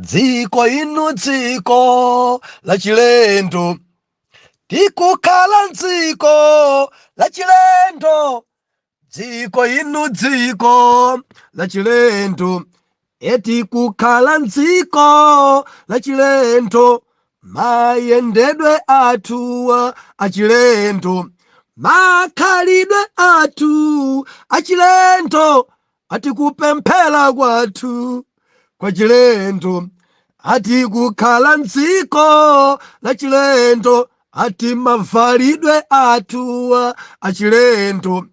dziko inu dziko la chilendo, tikukhala dziko la chilendo. Dziko inu dziko la chilendo, tikukhala dziko la chilendo. Mayendedwe athu achilendo, makhalidwe athu achilendo, atikupemphera kwathu kwa chilendo, atikukhala dziko la chilendo, ati mavalidwe athu achilendo,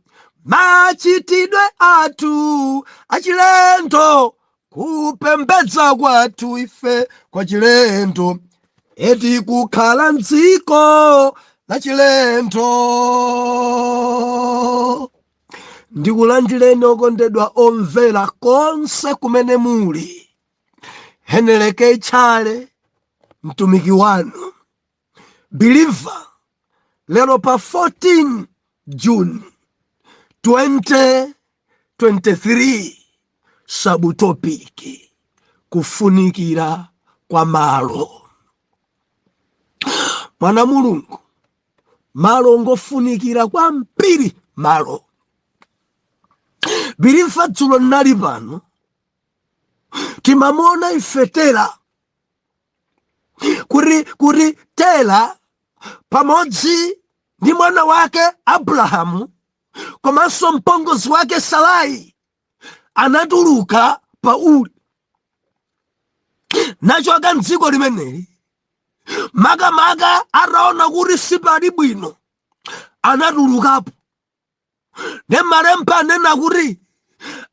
machitidwe athu achilendo, kupembedza kwathu ife kwa chilendo, tikukhala dziko la chilendo. Ndikulandireni okondedwa omvera konse kumene muli. Heneleke Tchale, mtumiki wanu, believer, lero pa 14 June 2023, subtopic, kufunikira kwa malo. Mwana Mulungu, malo ngofunikira kwa mpiri malo. Believer dzulo nali pano, timamona ife Tera, kuri Tera pamodzi ndi mwana wake Abrahamu komanso mpongozi wake Sarai anatuluka pa uli nachoka mdziko limeneli. Makamaka ataona kuti sipali bwino anatulukapo. Ne malemba anena kuti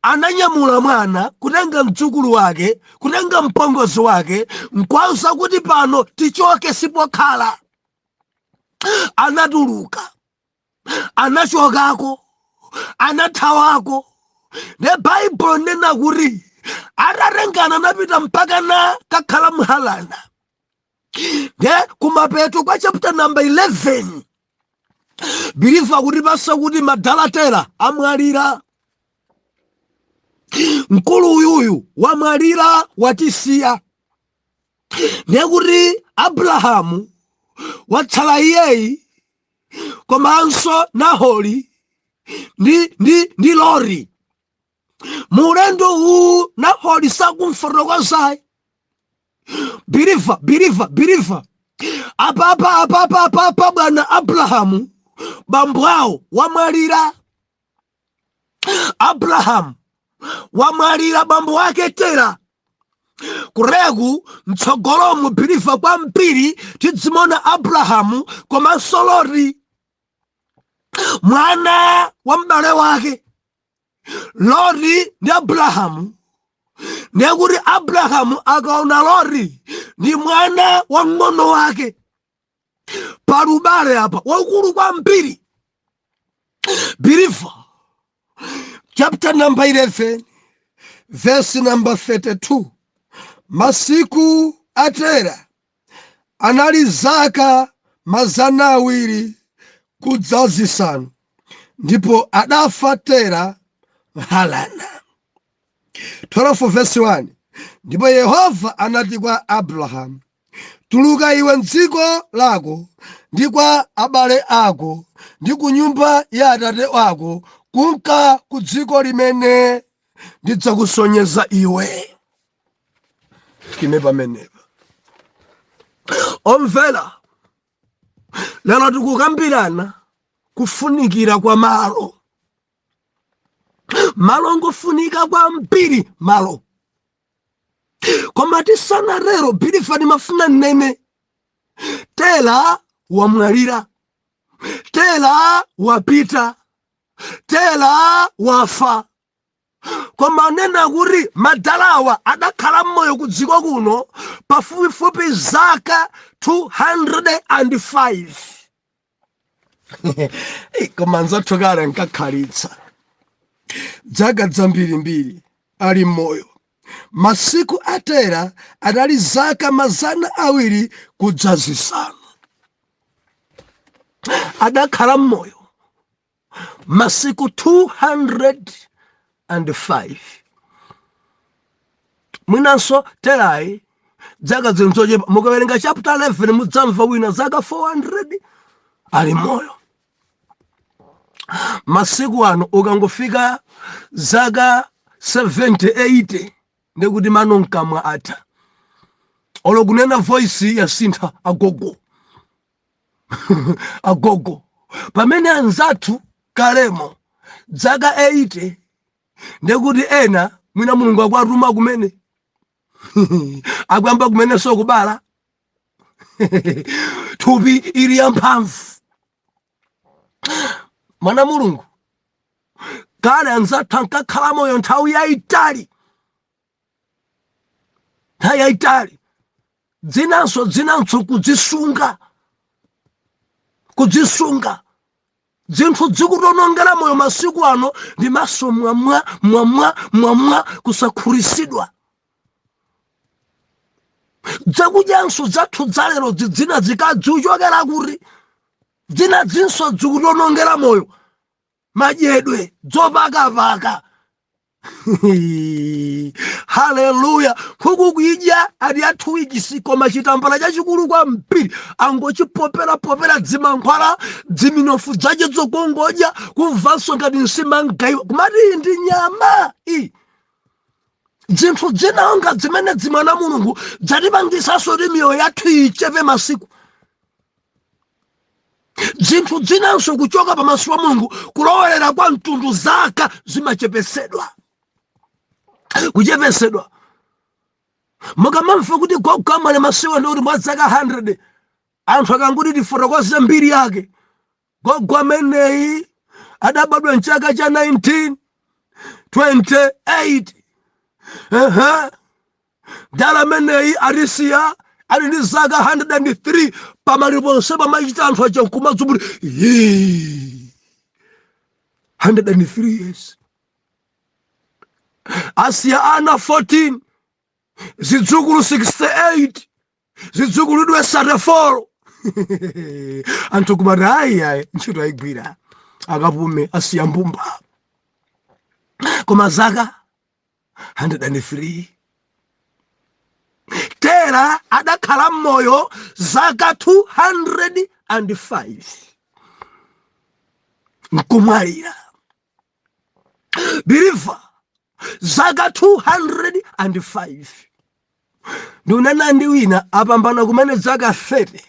ananyamula mwana kutenga mdzukulu wake, kutenga mpongozi wake, nkwauza kuti pano tichoke sipokhala. Anatuluka, anachokako, anathawako. Ne Bible nena kuti atatengana napita mpaka na kakhala mhalana. Ne kumapeto kwa chapter number 11, believer kuti basa kuti madala Tera amwalira. Mkulu uyuyu wamwalira watisiya. Nekuti Abrahamu watsala iyeyi komanso Nahori ndi Loti. Mulendo huu Nahori sakumfotokozayi. Believer. Apa bwana Abrahamu bambo awo wamwalira. Abrahamu wamwalira bambo wake Tera. Kuregu mtsogolomu believer kwa mpiri tidzimona Abrahamu komanso Loti, mwana wa m'bale wake. Loti ndi Abrahamu. Nekuti Abrahamu akaona Loti ndi mwana wa mng'ono wake palubale apa wakulu kwa mpiri. Believer, chapter number 11, verse number 32. Masiku a Tera anali zaka 200 kudza zisanu, ndipo adafa Tera Mhalana. 12 verse 1. Ndipo Yehova anati kwa Abrahamu, tuluka iwe mdziko lako ndi kwa abale ako ndi ku nyumba ya atate wako kunka ku dziko limene ndidzakusonyeza iwe. Kime pamenepa omvera, lero tikukambirana kufunikira kwa malo. Malo ngofunika kwa mpiri malo. Koma tisanatero believer ndimafuna nene Tera wamwalira, Tera wapita, Tera wafa. Koma nena kuti madalawa adakhala mmoyo ku dziko kuno pafupifupi zaka 205. Koma nzathu kale nkakhalitsa zaka zambirimbiri ali mmoyo. Masiku a Tera adali zaka 200 kudza zisanu. Adakhala mmoyo masiku 205. Mwinanso Terayi zaka zinzochepa. Mukawerenga chapter 11 mudzamva wina zaka 400 ali moyo. Masiku ano ukangofika zaka 70-80 ndikuti mano nkamwa atha. Olo kunena voice yasintha agogo. Agogo. Pamene anzathu kalemo zaka 80 ndikuti ena mwina Mulungu akwatuma kumene akwamba kumene sokubala thupi ili yamphamvu. Mwana Mulungu kale anzathu ankakhala moyo nthawi yayitali. Nthawi yayitali. Dzinanso kudzisunga. Zinthu zikutonongera moyo masiku ano ndi maso mwamwa kusakhurisidwa. Zakudyanso zathu dzalero dzina zikadzichokera kuti dzina zinso zikutonongera moyo. Madyedwe dzopakapaka. Haleluya. Nkhuku kuyidya adi athu wiki koma chitambala chachikulu kwambiri angochipopera dzimankhwala dziminofu dzache zokongodya kumvanso ngati nsima ngaiwa kumati ndi nyama. Zinthu zinanga zimene Mwana Mulungu dzatipangisaso kuti miyoyo yathu ichepe masiku. Zinthu zinanso kuchoka pamaso pa Mulungu kulowera kwa mtundu zaka zimachepesedwa. Kuchepesedwa. Mukamamva kuti gogo amale masiku ndi kuti mwa zaka 100 anthu akanguti tifotokoze mbiri yake. Gogo ameneyi adabadwa mchaka cha 1928. Dala ameneyi alisiya ali ndi zaka 103 pamaliponse pamachita anthu acha nkumadzubuli 103 years. Asiya ana 14, zidzukulu 68, zidzukulu 34. Anthu kumati ayi ntchito ayigwira akapume asiya mbumba. Koma zaka 103. Tera adakhala moyo zaka 205. Nkumwalira. Believer zaka 205. Ndunena ndi wina apambana kumene zaka 30.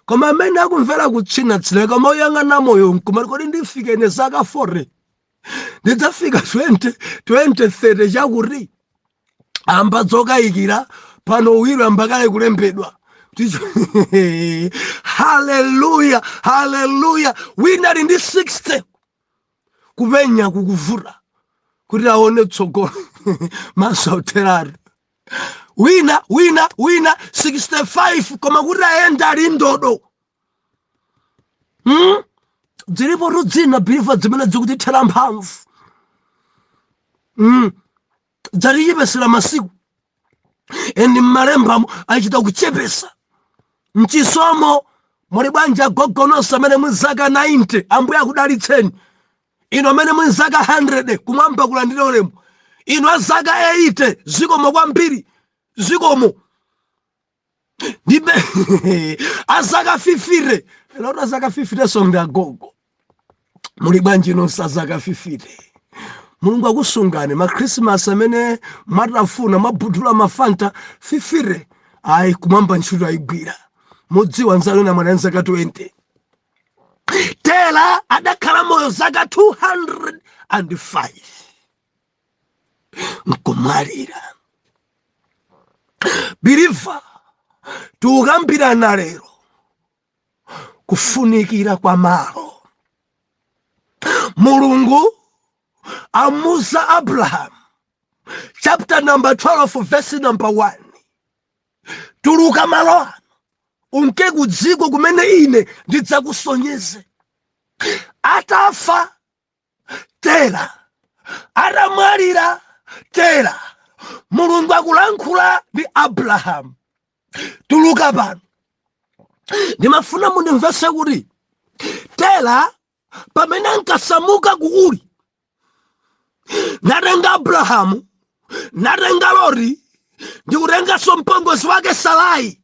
Koma amene akumvera kutsinatsira koma oyang'ana moyo nkumati kodi ndifike ne zaka 40. Ndidzafika 2030 chakuti amba dzokayikira pano uwiro ambakale kulembedwa. Haleluya, haleluya. Wina ali ndi 60 kupenya kukuvuta kuti aone tsogolo maso terari. Wina 65 koma kuti ayenda ali ndodo. Dzilipo rudzina biliva zimene zikutithera mphamvu. Dzalichepesera masiku. Endi mmalembamo achita kuchepesa. Mchisomo muli bwanji agogo nonse amene muli zaka 90 Ambuye akudalitseni. Ino amene muli zaka 100 kumwamba kulandira ulemu. Ino azaka 80 zikomo kwambiri. Zikomo. Ndibe azaka 50. Lero azaka 50 songa agogo. Muli bwanji nonse azaka 50. Mulungu akusungane ma Christmas amene matafuna mabudula mafanta 50. Ayi kumwamba ntchito ayigwira. Mudziwa nzalo na mwana zaka 20. Tera adakhala moyo zaka 205. Nkumwalira. Believer tukambirana lero kufunikira kwa malo. Mulungu amuza Abraham chapter number 12 verse number 1. Tuluka malo ano unke kudziko kumene ine ndidzakusonyeze. Atafa Tera, atamwalira Tera, Mulungu akulankhula ndi Abraham. Tuluka pano ndimafuna mundimvese kuti Tera pamene ankasamuka ku Uri natenga Abrahamu natenga Loti ndikutenganso mpongozi wake Sarai.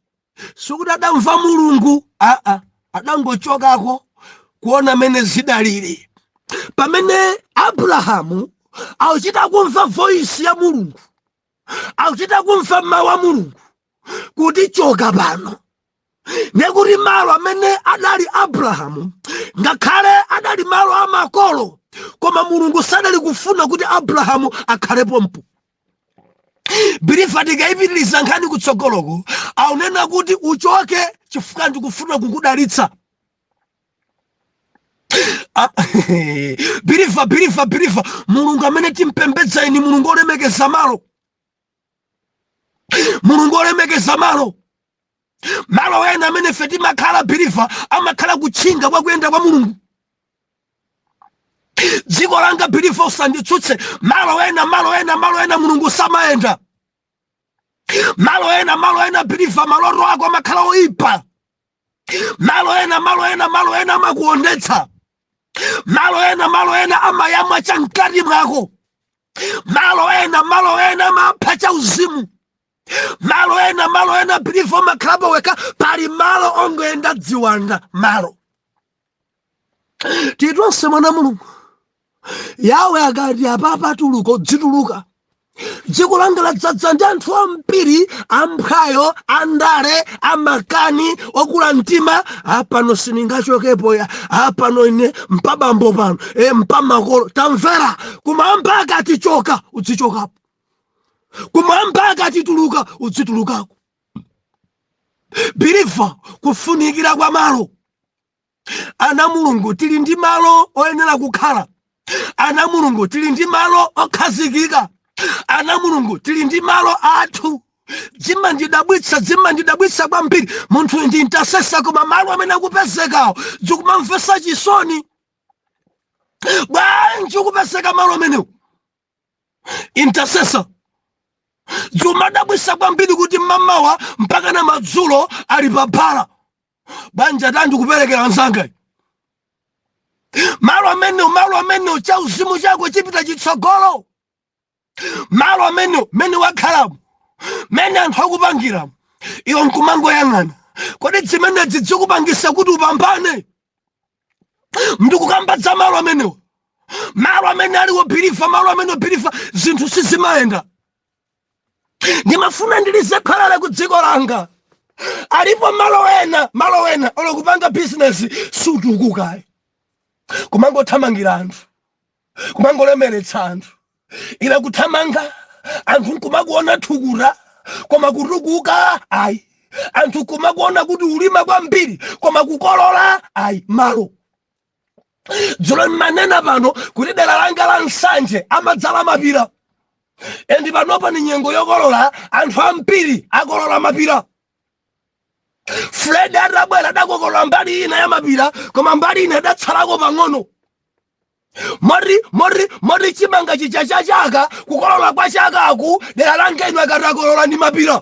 Sikuti adamva Mulungu, adangochokako kuona mene zidalili. Pamene Abrahamu akuchita kumva voice ya Mulungu, akuchita kumva mawu a Mulungu kuti choka pano, nekuti malo amene adali Abrahamu ngakhale adali malo amakolo, koma Mulungu sadali kufuna kuti Abrahamu akhalepo mpu. Bilifa tikayipitiriza nkhani kutsogoloko aunena kuti uchoke chifukwa ndikufuna kukudalitsa. Bilifa Mulungu amene timpembedza ni Mulungu olemekeza malo. Mulungu olemekeza malo. Malo ena amene fe timakhala bilifa amakhala kutchinga kwa kuyenda kwa Mulungu. Dziko langa bilifa usanditsutse, malo ena Mulungu samayenda. Malo ena bilifa maloto ako amakhala oyipa. Malo ena amakuondetsa. Malo ena amayamwa chamkati mwako. Malo ena amapha chauzimu. Malo ena bilifa makhalapa weka pali malo ongoyenda dziwanda malo. Titonse mwana Mulungu Yawe akati apapa tuluka dzituluka. Dziko langa ladzaza ndi anthu ambiri amphayo, andale, amakani, okula mtima. Apano siningachokepo ya, apano ine mpabambo pano, mpamakolo. Tamvera, kumamba akati choka, uzichokapo. Kumamba akati tuluka, uzitulukako. Bilifa kufunikira kwa malo. Ana Mulungu tili ndi malo oyenera kukhala. Ana Mulungu tili ndi malo okhazikika. Ana Mulungu tili ndi malo athu. Dzimandidabwitsa kwambiri munthu ndi intercessor, koma malo amene akupezekawo zikumamvesa chisoni. Bwanji ukupezeka malo amenewo intercessor? Zimadabwitsa kwambiri kuti mamawa mpaka na madzulo ali pabhala. Banja tandu kuperekera nzanga. Malo amene chauzimu chako chipita chitsogolo. Malo amene wakhalamu, mene anthu akupangiramu, iwo nkumangoyang'ana. Kodi zimene zikupangisa kuti upambane? Ndikukambadza malo amenewo. Malo amene aliwo bilifa, malo amene bilifa zinthu sizimayenda. Ndimafuna ndilize khalala ku dziko langa. Alipo malo ena olokupanga business sutukukayi. Kumangothamangira anthu, kumangolemeretsa anthu. Ila kuthamanga anthu kumakuona thukura, koma kutukuka ayi. Anthu kumakuona kuti ulima kwambiri, koma kukolola ayi. Malo dzulo manena pano kuti dera langa la Nsanje amadzala mapira. Endi panopa ni nyengo yokolola, anthu ambiri akolola mapira. Fred atabwera adakokolola mbali ina ya mapira, koma mbali ina adatsalako pang'ono. Mori chimanga chichachaka kukolola kwa chakaku dera langa inu akatakolola ni mapira.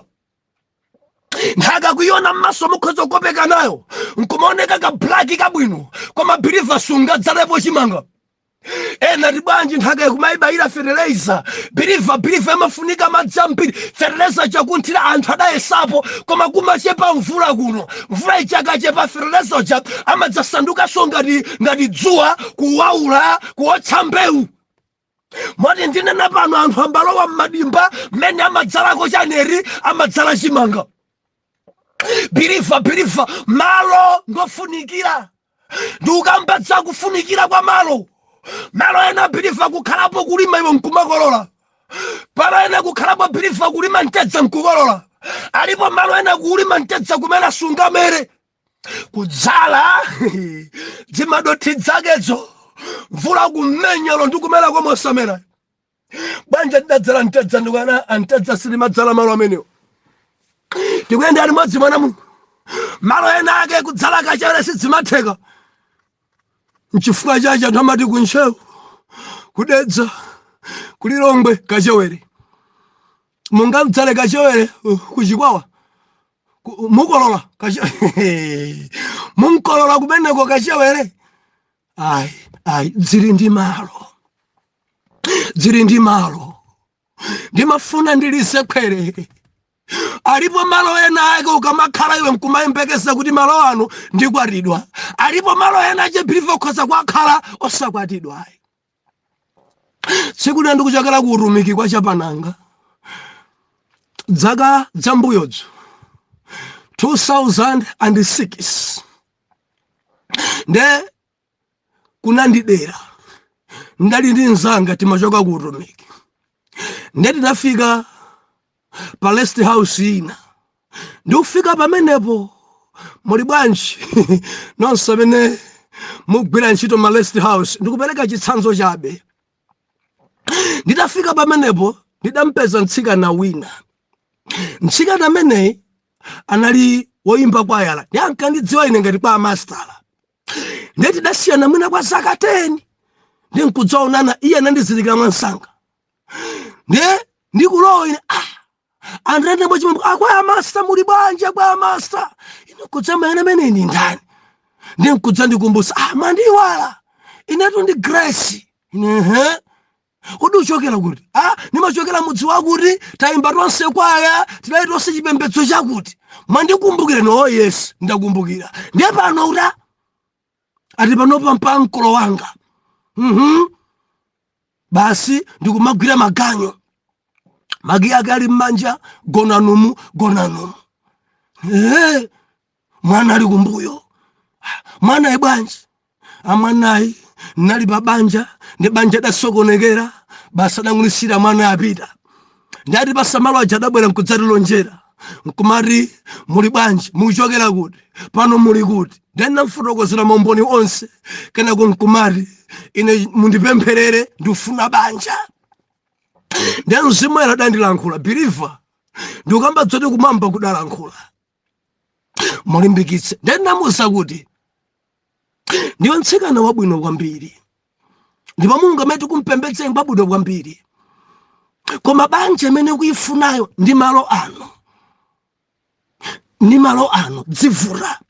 Nthaka kuiona m'maso mukhoza kukopeka nayo, nkumaoneka ka black kabwino, koma bilifa sungadzalepo chimanga. Ena tibwanji nthaka kumayibayira fertilizer. Bilifa amafunika madzi ambiri. Fertilizer chakunthira anthu adayesapo, koma kumachepa mvula kuno. Mvula ichakachepa fertilizer cha amadzasanduka so ngati dzuwa kuwaula kuotsa mbewu. Moti ndinena pano anthu ambalowa m'madimba mmene amadzalako chaneri amadzala chimanga. Bilifa malo ngofunikira. Ndikukambadza kufunikira kwa malo. Malo ena bilifa kukhalapo kulima iwo nkumakolola. Palo ena kukhalapo bilifa kulima ntedza nkukolola. Alipo malo ena kulima ntedza kumene sunga mere. Kudzala zimadothi zakezo mvula kumenyero ndikumera kwa mosamera. Banja ndadzala ntedza ndikwana antedza silimadzala malo amenewo. Tikuyenda limodzi mwana Mulungu. Malo ena ake kudzala kachere sizimatheka. Nchifukwa chacha anthu amati kuntchewu, kudedza, kulilongwe kachewere. Mungadzale kachewere kuchikwawa. Mukolola kachewere. Munkolola kumeneko kachewere. Ayi, dziri ndi malo. Ndimafuna ndilise kwere. alipo malo ena ake ukamakhala iwe nkumayembekeza kuti malo ano ndikwatidwa. Alipo malo ena ache Believer ukhoza kwakhala osakwatidwa. Tsiku lina ndikuchokera ku utumiki kwa chapananga dzaka dzambuyodzo 2006 nde kunandidera ndali ndi nzanga timachoka ku utumiki nde tinafika pa rest house ina ndikufika pamenepo muli bwanji nonse amene mugwira ntchito ma rest house ndikupereka chitsanzo chabe. Nditafika pamenepo ndidampeza mtsikana wina. Mtsikana amene anali woimba kwayala yankandidziwa ine ngati kwa mastala. Ndeti dasiyana mwina kwa zaka 10 ndi nkudzaonana iye anandizilika mwansanga. Ndikulowa ine andrende mochimwe akwaya master muli bwanji akwaya master ine kudzama ene mene ndi ndani ndi nkudza ndikumbusa mandiwala inetu ndi Grace ine kodi uchokera kuti nimachokera mudzi wakuti taimba tonse kwaya tilayi tonse chipembedzo chakuti mwandikumbukira no yes ndakumbukira ndiye pano uta ati panopa mpa mkolo wanga basi ndikumagwira maganyo magi akali mmanja gonanumu mwana ali kumbuyo mwana ebwanji amwanayi nali babanja ndi banja dasokonekera basa dangulisira mwana apita ndati pasamalo aja dabwera nkudzatilonjera nkumati muli bwanji mukuchokera kuti pano muli kuti ndena mfotokozera maumboni onse kenako nkumati ine mundipempherere ndifuna banja. Ndiye mzimu era dandilankhula Believer ndikamba dzoti kumamba kudalankhula mulimbikitse. Ndiye namusa kuti ndiwe mtsikana wabwino kwambiri ndipo Mulungu amene kumpembedza wabwino kwambiri koma banja amene kuifunayo ndi malo ano dzivura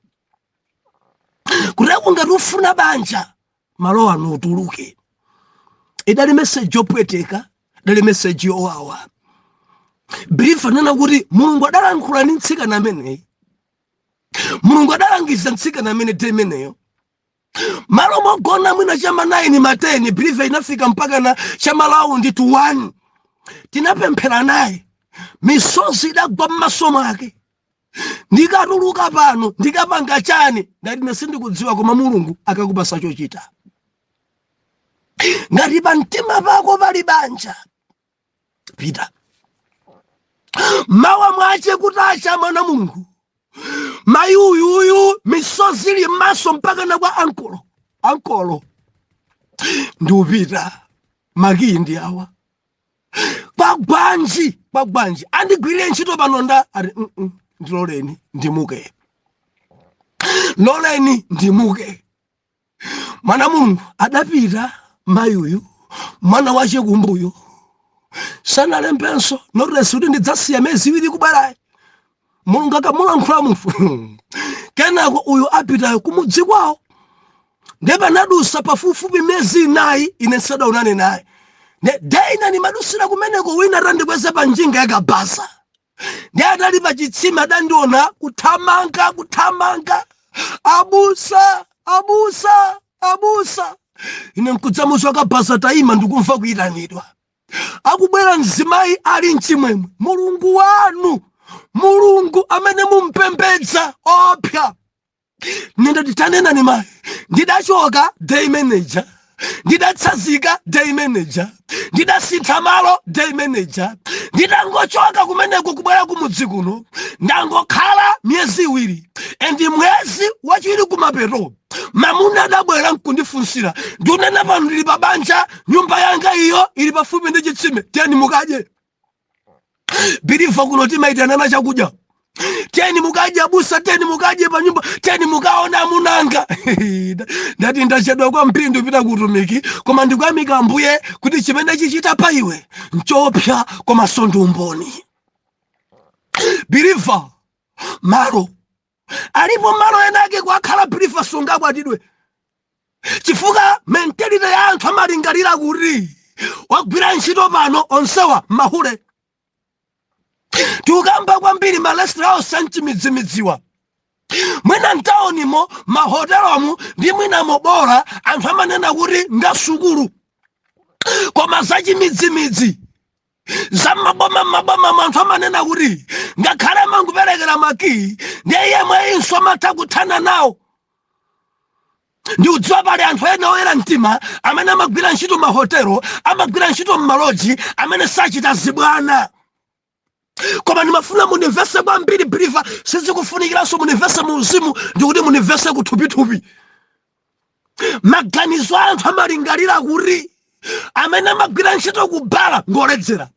kuti ngati ufuna banja malo ano utuluke. Idali message yopweteka dali message yowawa. Believer nena kuti Mulungu adalankhula ndi mtsikana ameneyi. Mulungu adalangiza mtsikana amene temeneyo. Malo mogona mwina chama 9 mateni Believer inafika mpaka na chama laundi 1. Tinapemphera naye. Misozi idagwa m'maso mwake. Ndikatuluka pano ndikapanga chani ndati nesindikudziwa koma Mulungu akakupasa chochita. Ngati pa mtima pako pali banja pita mawa mwache kutacha mwana Mulungu mayi uyu misozi ili m'maso mpaka na kwa ankolo ndupita makindi awa kwa gwanji andigwirire ntchito pano ati ndiloleni ndimuke. Mwana Mulungu adapita mayi uyu mwana wache kumbuyo sanalembenso notesi kuti ndidzasiya miyezi 2 kubwerayi. Mulungu akamulankhula mufu kenako uyu apitayo kumudzi kwawo ndipo nadusa pafupifupi miyezi 4 ine sadaonane naye. Daina nimadusira kumeneko wina atandikweza pa njinga yakabasa ndi atali pa chitsime adandiona kuthamanga abusa ine nkudzamuso akabasa tayima ndikumva kuyitanidwa akubwera mzimayi ali mchimwemwe. Mulungu wanu Mulungu amene mumpembedza opya. Ndindati tanena ni mayi ndidachoka day manager ndidatsazika day manager ndidasintha malo day manager ndidangochoka kumeneko kubwera kumudzi kuno ndangokhala miyezi 2 endi mwezi wachiwiri kumapeto mamuna adabwera nkundifunsira ndunena pano ndili pa banja nyumba yanga iyo ili pafupi ndi chitsime tiyeni mukadye. Believer kuno timaitanana chakudya tiyeni mukadye abusa tiyeni mukadye pa nyumba tiyeni mukaona munanga ndati ndachedwa kwa mpindu pita kutumiki koma ndikuyamika Ambuye kuti chimene chichita pa iwe nchopya koma sondumboni. Believer malo alipo malo enake kwakhala Believer sungakwatidwe chifukwa mentality ya anthu amalingalira kuti wagwira ntchito pano onsewa mahule Tukamba kwambiri malestra osanti midziwa. Mwina ntaoni mo mahotelo mu ndi mwina mobora anthu amanena kuti ndasukulu. Koma zachi midzi za maboma anthu amanena kuti ngakhale manguperekera maki ndiye yemwe inso amatha kuthana nawo. Ndi udziwa pali anthu ena oyera mtima amene amagwira ntchito mahotelo, amagwira ntchito mmaloji amene sachita zibwana. Koma ndimafuna munivese kwambiri brifa sizikufunikiranso munivese mu uzimu ndikuti munivese kuthupithupi. Maganizo anthu amalingalira kuti amene amagwira ntchito kubala ngoledzera.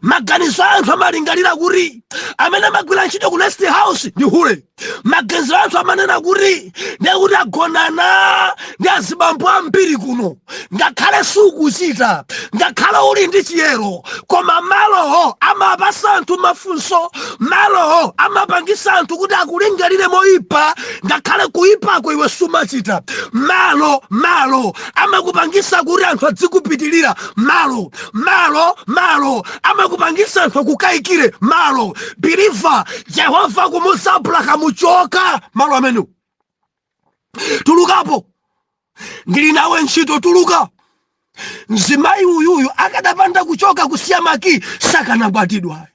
Maganizo anthu amalingalira kuti amene amagwira ntchito ku rest house ndi hule. Maganizo anthu amanena kuti ndikuti agonana ndi azibambo ambiri kuno. Ngakhale sukuchita, ngakhale uli ndi chiyero, koma maloho amapasa anthu mafunso, maloho amapangisa anthu kuti akulingalire moyipa, ngakhale kuipako iwe sumachita. Malo amakupangisa kuti anthu adzikupitilira. Malo amakupangisa anthu kukayikire. Malo believer Jehova kumusapula kamuchoka malo amenu. Tulukapo. Ndili nawe ntchito tuluka. Mzimayi uyuyu akadapanda kuchoka kusiya maki sakanakwatidwa.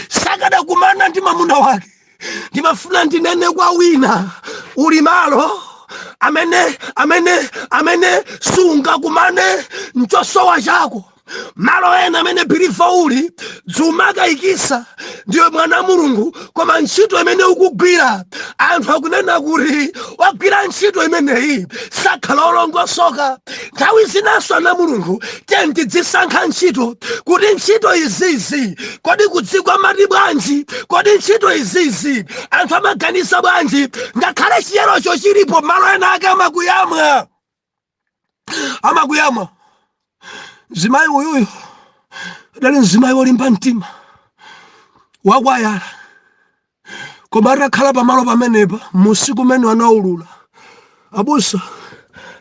Sakadakumana ndi mamuna wake. Ndimafuna ndinene kwa wina uli malo amene sunga kumane nchosowa chako. Malo ena amene bilifa uli dzumaka ikisa ndiwe mwana Mulungu, koma ntchito imene ukugwira anthu akunena kuti wagwira ntchito imeneyi sakhala olongosoka. Nthawi zinanso ana Mulungu tidzisankha ntchito kuti ntchito izizi kodi kudzigwa mati bwanji, kodi ntchito izizi anthu amaganisa bwanji. Ngakhale chiyerocho chilipo malo ena ake amakuyamwa. Mzimayi uyuyu dali mzimayi wolimba mtima wakwayala, koma atakhala pamalo pamenepa musiku mene anaulula. Abusa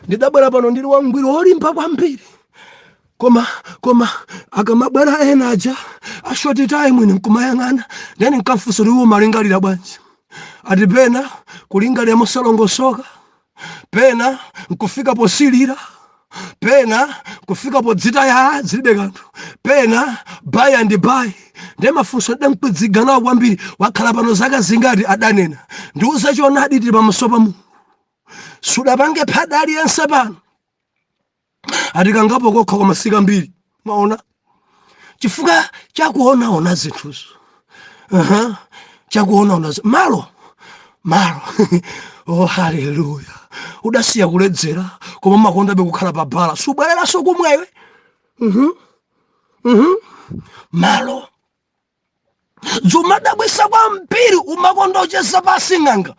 ndidabwera pano ndili wangwiro wolimba kwambiri, koma akamabwera ena aja ashoti time nkumayang'ana then nkamfunsa kuti iwo malingalira bwanji. Ati pena kulingalira mosalongosoka, pena nkufika posilira, pena kufika podzitaya zilibe kanthu, pena buy and buy. Ndiye mafunso ndamkudziganawo kwambiri. Wakhala pano zaka zingati adanena ndiuza choonadi tili pamasopa mu sudapange phada aliyense pano. Ati kangapo kokha kwa masika mbiri. Maona chifukwa chakuonaona zinthuzo. Chakuonaona malo oh haleluya. Udasiya kuledzera koma makonda bekukhala pabhala subwereraso kumwewe. Malo dzumadabwisa kwambiri umakonda uchesa pasi ng'anga.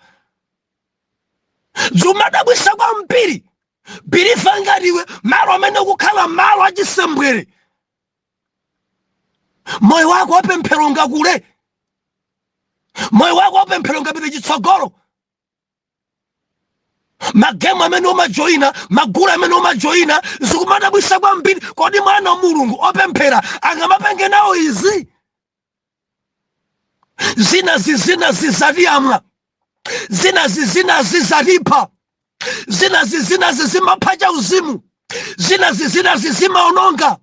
Dzumadabwisa kwambiri bilifa ngatiwe malo amene kukhala malo achisembwere. Moyo wako wapemphero ngakule, moyo wako wapemphero ngapite chitsogolo. Magemu amene umajoina, magulu amene umajoina zikumadabwisa kwambiri. Kodi mwana wa Mulungu opemphera angamapenge nawo izi? Zina zizatiyamwa, zina zizatipa, zina zimapha cha uzimu, zina zimaononga.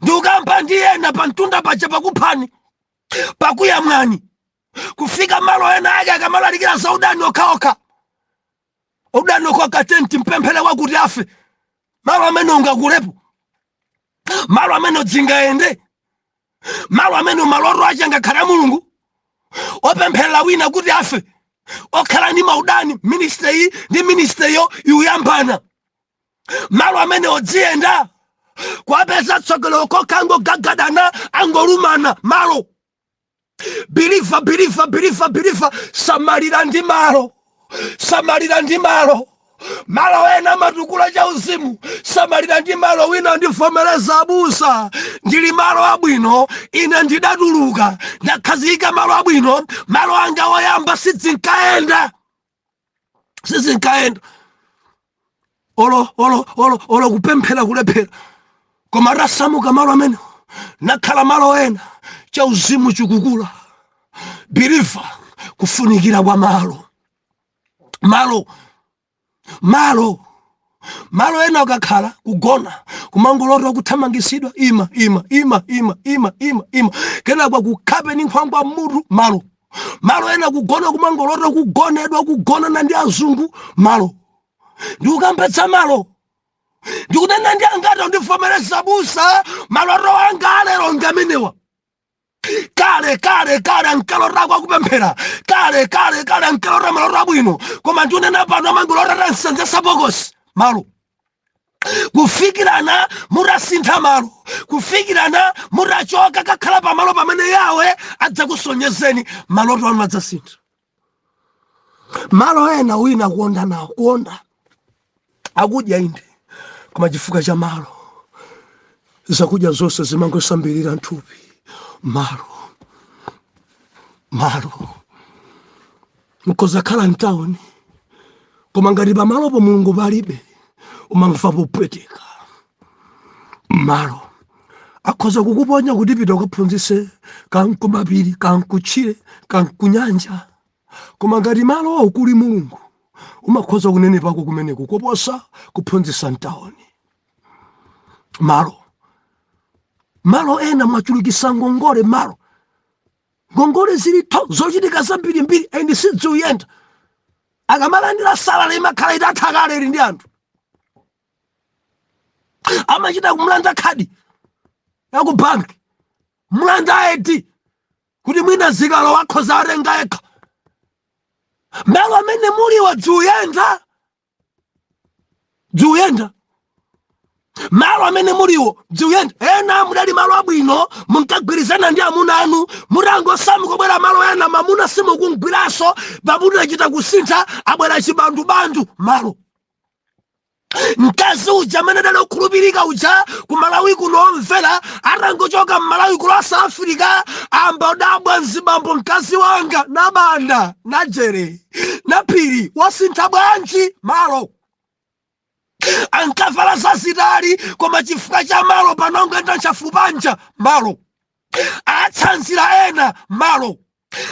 Ndikukamba ndi ena pantunda paja pakuphani pakuyamwani kufika malo ena ake akamalalikira za udani okhaokha. Udani okhaokha tenti mpemphera wakuti afe. Malo amene ungakulepo, malo amene udzingaende, malo amene maloro ache angakhala Mulungu opemphera wina kuti afe, okhala ndi maudani ministry ndi ministry yo yuyambana. Malo amene odziyenda kwapeza tsogolo kokango gagadana angolumana. Malo bilifa samalira ndi malo, malo ena matukula cha uzimu. Samalira ndi malo wina ndivomereza abusa ndili malo abwino, ine ndidatuluka ndakhazika malo abwino. Malo anga oyamba sizinkaenda olo kupemphera kulephera. koma rasamuka malo amene nakhala malo ena cha uzimu chikukula. Believe kufunikira kwa malo ena ukakhala kugona kumangolota kuthamangisidwa ima kena kwa kukhape ni nkhwangwa mutu malo ena kugona kumangolota kugona na ndi azungu malo. Ndi ukambetsa malo ndikunena ndi angata ndivomereza busa maloro anga alero ngamenewa kale ankalora kwa kupemphera kale ankalora maloro abwino koma ndikunena pano amangolota nsenzesa bokosi malo. Kufikirana murasintha malo, kufikirana murachoka kakhala pamalo pamene yawe adzakusonyezeni maloto anu adzasintha. Malo ena wina kuonda akudya inde koma chifukwa cha malo zakudya zonse zimangosambirira nthupi. Malo mkoza khala mtauni koma ngati pamalopo Mulungu palibe umamva popweteka. Malo akhoza kukuponya kuti pita ukaphunzitse kankumapiri kankutchire kankunyanja koma ngati malo ukuli Mulungu umakhoza kunene pako kumeneko koposa kuphunzitsa mtauni. Malo ena mwachulukisa ngongole ngongole zilitho zochitika zambirimbiri endi sidziuyenda akamalandira salale imakhala itathakaleri ndi anthu amachita kumulanda khadi yaku banki mulanda ID kuti mwina zikalo wakhoza arenga ekha. Malo amene muliwa dziuyenda malo amene muliwo dziuyenda. Ena mudali malo abwino munkagwirizana ndi amuna anu murangosamuka kubwera malo ena mamuna simukungwiraso babudu achita kusintha abwera chibandubandu malo. Mkazi uja amene dali okhulupirika uja ku Malawi kuno omvera atangochoka Malawi ku South Africa amba udabwa mzibambo mkazi wanga nabanda najere naphiri wasintha bwanji malo. Ankavala zazitali koma chifukwa cha malo panongoenda nchafupanja malo. Atsanzira ena malo.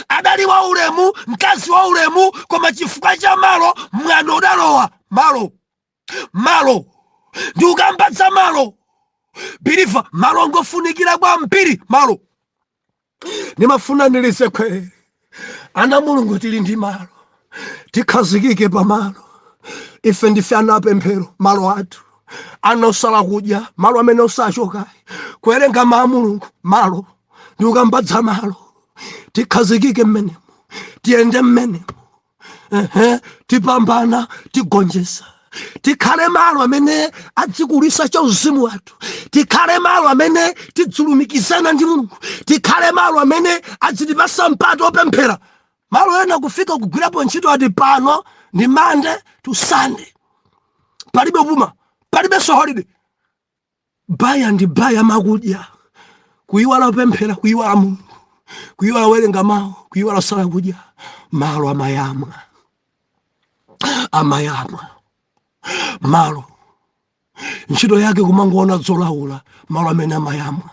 Adali wa ulemu mkazi wa ulemu koma chifukwa cha malo mwana udalowa malo. Ndi ukambatsa malo biliva malo ngofunikira kwa mpiri malo. Nimafuna nilise kwe ana Mulungu tili ndi malo tikhazikike pa malo. Ife ndife anapemphero malo athu anosala kudya malo amene osachoka kuwerenga mawu a Mulungu malo. Ndi ukambatsa malo tikhazikike mmenemo tiyende mmenemo tipambana tigonjesa. Tikhale malo amene adzikulisa cha uzimu wathu. Tikhale malo amene tidzulumikizana ndi Mulungu. Tikhale malo amene adzitipasa mpato opemphera. Malo ena kufika kugwirapo ntchito ati pano ndi Monday to Sunday palibe puma palibe holiday. Baya ndi baya makudya kuyiwala opemphera kuyiwala Mulungu kuyiwala werenga mawu kuyiwala sala kudya malo amayamwa. Malo ntchito yake kumangoona zolaula malo amene amayamwa.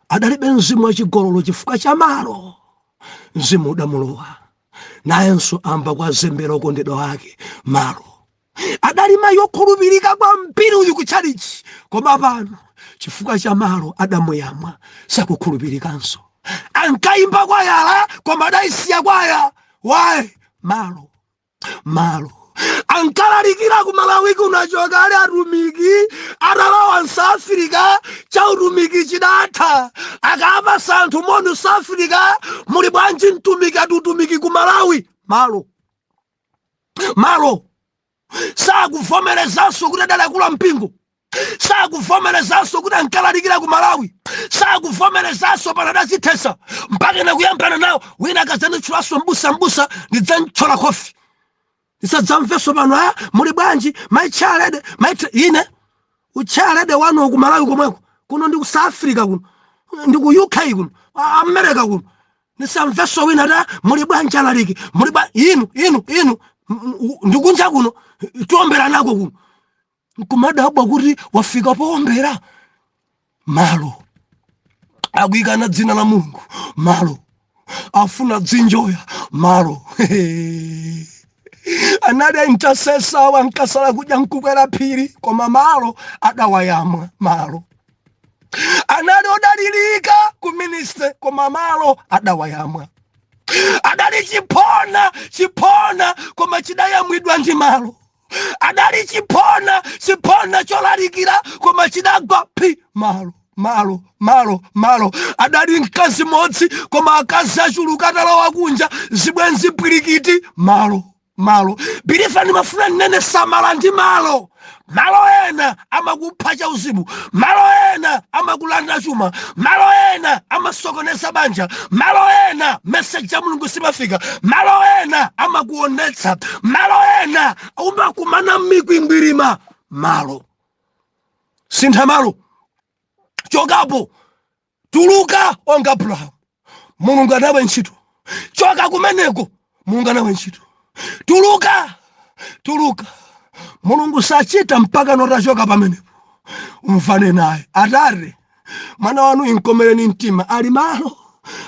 Adalibe mzimu wachigololo chifukwa cha malo mzimu udamulowa nayenso amba kwa zembera okondedwa wake malo. Adali mayi okhulupirika kwa mpiri uyu kutchalichi koma pano chifukwa cha malo adamuyamwa sakukhulupirikanso. Ankayimba kwayala koma adayisiya kwaya wayi malo. Ankalalikira ku Malawi kunachoka ali atumiki atalowa South Africa cha utumiki chidatha akapa santhu moni South Africa muli bwanji mtumiki atutumiki ku Malawi malo. Sakuvomerezanso kuti adalakula mpingo. Sakuvomerezanso kuti ankalalikira ku Malawi. Sakuvomerezanso pana adazithesa mpaka na kuyambana nawo wina akazanitchulaso mbusa ndidzanitchola kofi. Isadzamveso pano muli bwanji Tchale ine uchalede wano ku Malawi komweko kuno ndi ku South Africa kuno ndi ku UK kuno America kuno nisamveso wina da muli bwanji alaliki muli ba inu ndikunja kuno tiombera nako kuno kumadabwa kuti wafika poombera malo. Akuyikana dzina la Mulungu malo. Afuna dzinjoya malo. Anali intercessor wankasala kudya nkukwera phiri koma malo adawayamwa malo. Anali odalirika ku ministry koma malo adawayamwa. Adali chipona koma chidayamwidwa ndi malo. Adali chipona cholalikira koma chidagwa pi malo. Adali mkazi modzi koma akazi achuluka atalowa kunja zibwenzi pwirikiti malo. Bilifani mafuna nene samala ndi malo. Malo ena amakupha chauzimu. Malo ena amakulanda chuma. Malo ena amasokoneza banja. Malo ena message ya Mulungu simafika. Malo ena amakuonetsa. Malo ena umakumana mikwingwirima. Malo. Sintha malo. Chokapo. Tuluka onga Abrahamu. Mulungu anawe ntchito. Choka kumeneko. Mulungu anawe ntchito. Tuluka. Mulungu sachita mpaka notachoka pamenepo. Umfane naye. Atare. Mwana wanu inkomereni mtima. Ali malo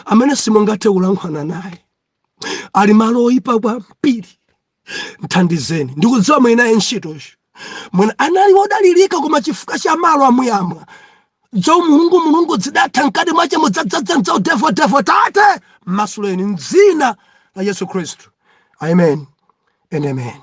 amene simungathe kulankhwana naye. Ali malo oyipa kwambiri. Mthandizeni. Ndikudziwa mwina ntchitoyo. Mwina anali wodalirika koma chifukwa cha malo amuyamwa. Mulungu zidatha nkati mwache mudzadzadza devo tate masuleni mdzina la Yesu Kristu. Amen and amen.